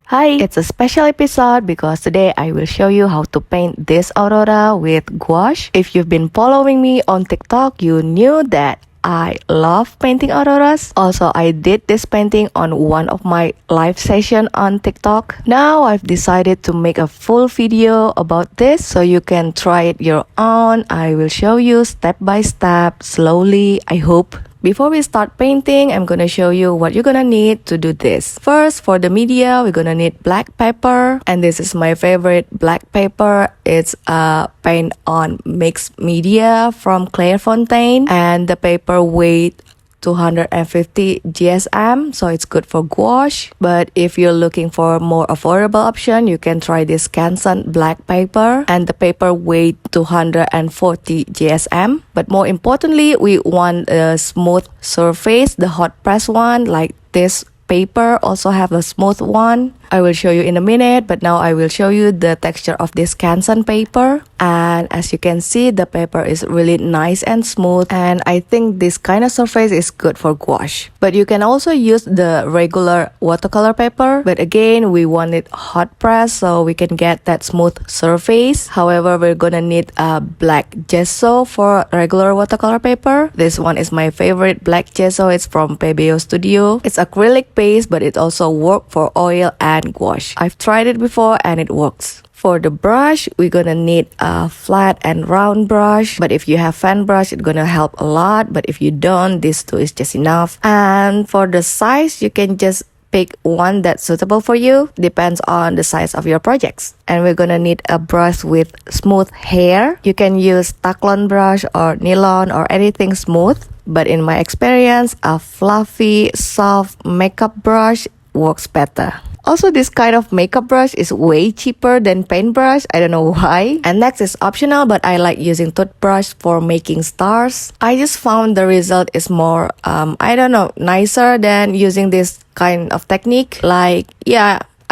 Hi, it's a special episode because today I will show you how to paint this aurora with gouache. If you've been following me on TikTok, you knew that I love painting auroras. Also, I did this painting on one of my live session on TikTok. Now I've decided to make a full video about this so you can try it your own. I will show you step by step, slowly, I hope. Before we start painting, I'm gonna show you what you're gonna need to do this. First, for the media, we're gonna need black paper. And this is my favorite black paper. It's a paint on mixed media from Clairefontaine. And the paper weight 250 GSM, so it's good for gouache. But if you're looking for more affordable option, you can try this Canson black paper, and the paper weight 240 GSM. But more importantly, we want a smooth surface. The hot press one, like this paper, also have a smooth one. I will show you in a minute, but now I will show you the texture of this Canson paper. And as you can see, the paper is really nice and smooth, and I think this kind of surface is good for gouache. But you can also use the regular watercolor paper, but again, we want it hot press so we can get that smooth surface. However, we're gonna need a black gesso for regular watercolor paper. This one is my favorite black gesso. It's from PBO Studio. It's acrylic base, but it also works for oil and gouache. I've tried it before and it works. For the brush, we're gonna need a flat and round brush. But if you have fan brush, it's gonna help a lot. But if you don't, this two is just enough. And for the size, you can just pick one that's suitable for you. Depends on the size of your projects. And we're gonna need a brush with smooth hair. You can use Taklon brush or nylon or anything smooth. But in my experience, a fluffy, soft makeup brush works better. Also, this kind of makeup brush is way cheaper than paintbrush. I don't know why. And next is optional, but I like using toothbrush for making stars. I just found the result is more, nicer than using this kind of technique. I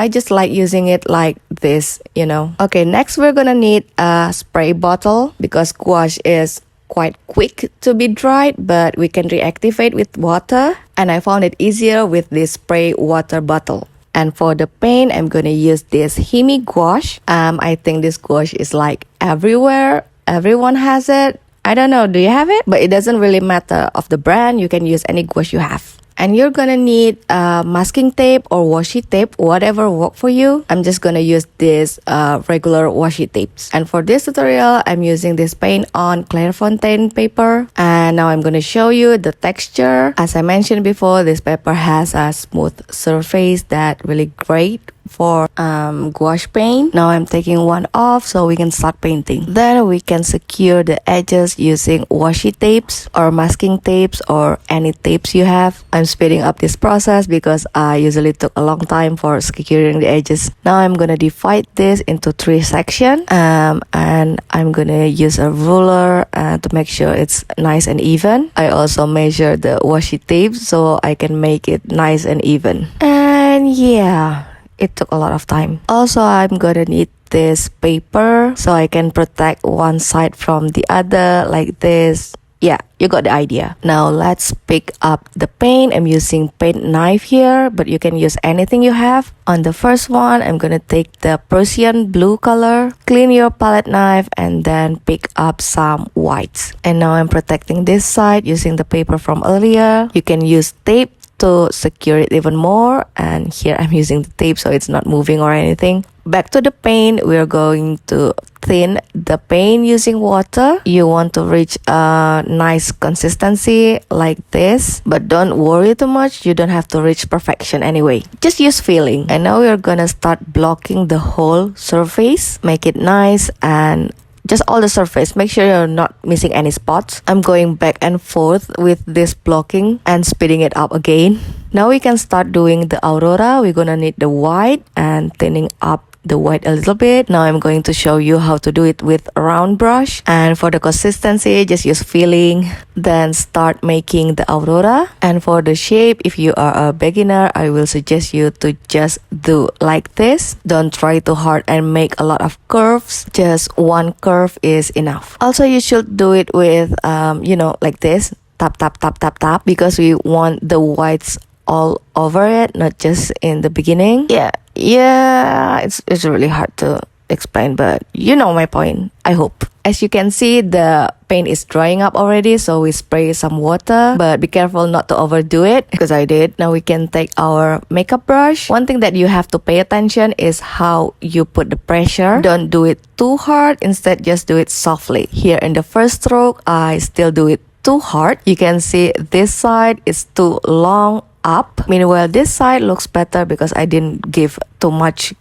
just like using it like this, Okay, next we're gonna need a spray bottle because gouache is quite quick to be dried, but we can reactivate with water. And I found it easier with this spray water bottle. And for the paint, I'm gonna use this Himi Gouache. I think this gouache is like everywhere. Everyone has it. I don't know, do you have it? But it doesn't really matter of the brand. You can use any gouache you have. And you're gonna need masking tape or washi tape, whatever work for you. I'm just gonna use this regular washi tapes. And for this tutorial, I'm using this paint on Clairefontaine paper. And now I'm gonna show you the texture. As I mentioned before, this paper has a smooth surface that really great for gouache paint. Now I'm taking one off so we can start painting. Then we can secure the edges using washi tapes or masking tapes or any tapes you have. I'm speeding up this process because I usually took a long time for securing the edges. Now I'm gonna divide this into 3 sections, and I'm gonna use a ruler to make sure it's nice and even. I also measure the washi tape so I can make it nice and even. And yeah, it took a lot of time. Also, I'm gonna need this paper so I can protect one side from the other like this. Yeah, you got the idea. Now let's pick up the paint. I'm using paint knife here, but you can use anything you have. On the first one, I'm gonna take the Prussian blue color. Clean your palette knife and then pick up some whites. And now I'm protecting this side using the paper from earlier. You can use tape to secure it even more, and here I'm using the tape so it's not moving or anything. Back to the paint, we're going to thin the paint using water. You want to reach a nice consistency like this, but don't worry too much. You don't have to reach perfection anyway. Just use feeling. And now we're gonna start blocking the whole surface. Make it nice and just all the surface. Make sure you're not missing any spots. I'm going back and forth with this blocking and speeding it up again. Now we can start doing the aurora. We're gonna need the white and thinning up the white a little bit. Now I'm going to show you how to do it with a round brush. And for the consistency, just use feeling. Then start making the aurora. And for the shape, if you are a beginner, I will suggest you to just do like this. Don't try too hard and make a lot of curves. Just one curve is enough. Also, you should do it with, like this. Tap, tap, tap, tap, tap. Because we want the whites all over it, not just in the beginning. It's really hard to explain, but you know my point, I hope. As you can see, the paint is drying up already, so we spray some water, but be careful not to overdo it, because I did. Now we can take our makeup brush. One thing that you have to pay attention is how you put the pressure. Don't do it too hard, instead just do it softly. Here in the first stroke, I still do it too hard. You can see this side is too long up. Meanwhile, this side looks better because I didn't give too much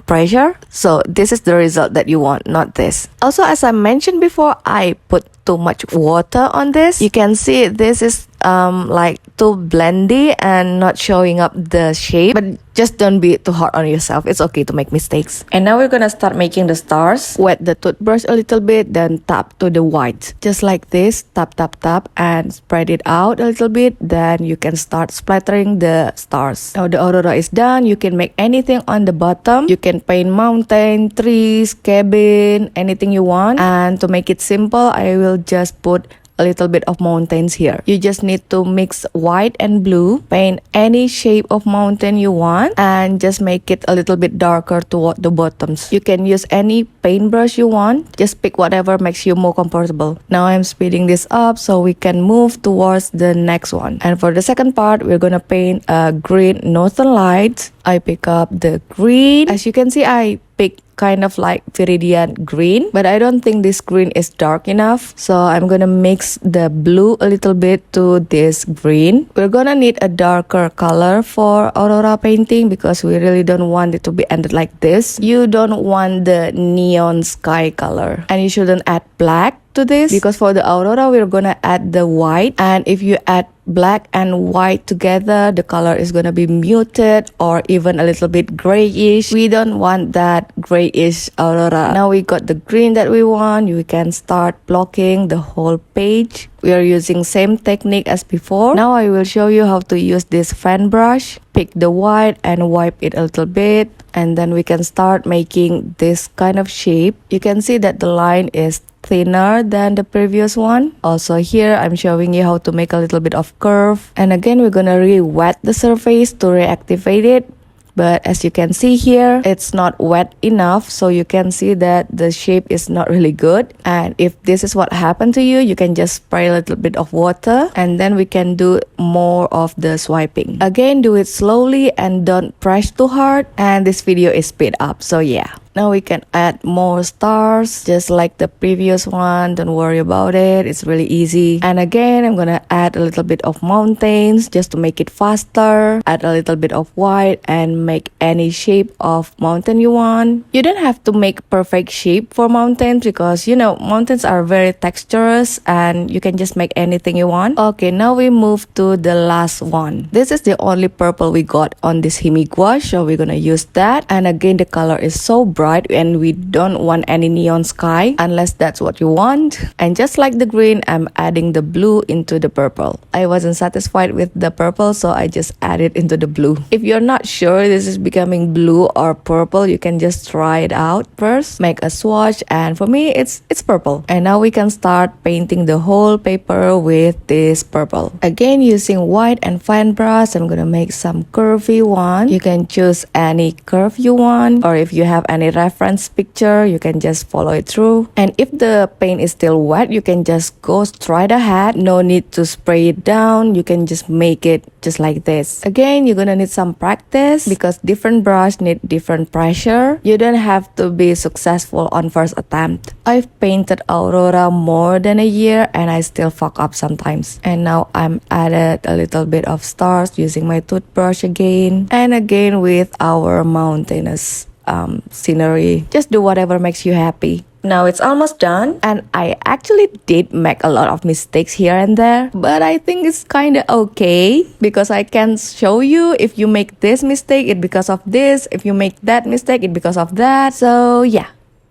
pressure. So this is the result that you want, not this. Also, as I mentioned before, I put too much water on this. You can see this is like too blendy and not showing up the shape, but just don't be too hard on yourself. It's okay to make mistakes. And now we're gonna start making the stars. Wet the toothbrush a little bit, then tap to the white, just like this. Tap, tap, tap, and spread it out a little bit. Then you can start splattering the stars. Now the aurora is done. You can make anything on the bottom. You can paint mountain, trees, cabin, anything you want. And to make it simple, I will just put a little bit of mountains here. You just need to mix white and blue, paint any shape of mountain you want, and just make it a little bit darker toward the bottoms. You can use any paintbrush you want, just pick whatever makes you more comfortable. Now I'm speeding this up so we can move towards the next one. And for the second part, we're gonna paint a green northern lights. I pick up the green. As you can see, I pick kind of like viridian green, but I don't think this green is dark enough, so I'm gonna mix the blue a little bit to this green. We're gonna need a darker color for aurora painting because we really don't want it to be ended like this. You don't want the neon sky color, and you shouldn't add black to this because for the aurora we're gonna add the white, and if you add black and white together, the color is gonna be muted or even a little bit grayish. We don't want that grayish aurora. Now we got the green that we want. We can start blocking the whole page. We are using same technique as before. Now I will show you how to use this fan brush. Pick the white and wipe it a little bit, and then we can start making this kind of shape. You can see that the line is thinner than the previous one. Also here I'm showing you how to make a little bit of curve, and again we're gonna re-wet the surface to reactivate it. But as you can see here, it's not wet enough, so you can see that the shape is not really good. And if this is what happened to you, you can just spray a little bit of water, and then we can do more of the swiping. Again, do it slowly and don't press too hard, and this video is speed up, so yeah. Now we can add more stars, just like the previous one. Don't worry about it, it's really easy. And again, I'm gonna add a little bit of mountains just to make it faster. Add a little bit of white and make any shape of mountain you want. You don't have to make perfect shape for mountains because, you know, mountains are very texturous and you can just make anything you want. Okay, now we move to the last one. This is the only purple we got on this Himi gouache, so we're gonna use that. And again, the color is so bright and we don't want any neon sky unless that's what you want. And just like the green, I'm adding the blue into the purple. I wasn't satisfied with the purple, so I just added into the blue. If you're not sure this is becoming blue or purple, you can just try it out first. Make a swatch, and for me it's purple. And now we can start painting the whole paper with this purple. Again, using white and fan brush, I'm gonna make some curvy one. You can choose any curve you want, or if you have any reference picture, you can just follow it through. And if the paint is still wet, you can just go straight ahead. No need to spray it down. You can just make it just like this. Again, you're gonna need some practice because different brush need different pressure. You don't have to be successful on first attempt. I've painted aurora more than a year and I still fuck up sometimes. And now I'm added a little bit of stars using my toothbrush again. And again with our mountainous scenery. Just do whatever makes you happy. Now it's almost done, and I actually did make a lot of mistakes here and there, but I think it's kind of okay because I can show you if you make this mistake, it's because of this. If you make that mistake, it's because of that. So yeah,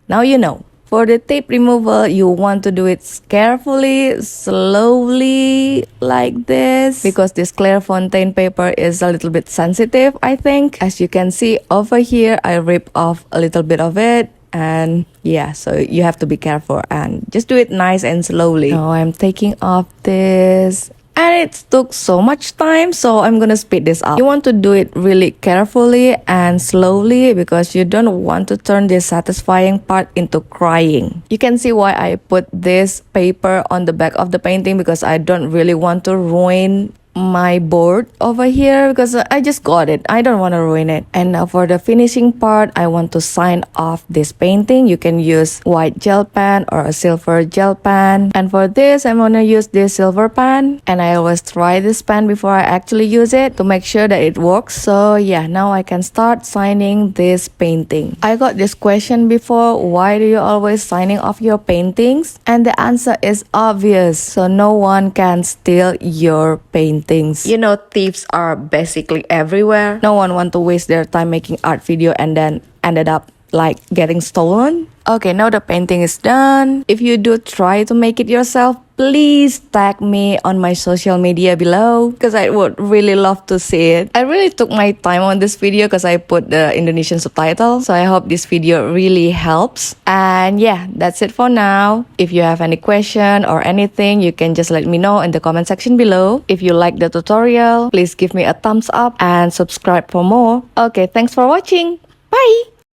now you know. For the tape removal, you want to do it carefully, slowly, like this, because this Clairefontaine paper is a little bit sensitive, I think. As you can see over here, I rip off a little bit of it. And yeah, so you have to be careful and just do it nice and slowly. Now I'm taking off this and it took so much time, so I'm gonna speed this up. You want to do it really carefully and slowly because you don't want to turn this satisfying part into crying. You can see why I put this paper on the back of the painting, because I don't really want to ruin my board over here, because I just got it. I don't want to ruin it. And now for the finishing part, I want to sign off this painting. You can use white gel pen or a silver gel pen. And for this, I'm gonna use this silver pen. And I always try this pen before I actually use it to make sure that it works. So yeah, now I can start signing this painting. I got this question before, why do you always signing off your paintings? And the answer is obvious, so no one can steal your painting. You know, thieves are basically everywhere. No one want to waste their time making art video and then ended up like getting stolen. Okay, now the painting is done. If you do try to make it yourself, please tag me on my social media below, because I would really love to see it. I really took my time on this video because I put the Indonesian subtitle, so I hope this video really helps. And yeah, that's it for now. If you have any question or anything, you can just let me know in the comment section below. If you like the tutorial, please give me a thumbs up and subscribe for more. Okay, thanks for watching. Bye!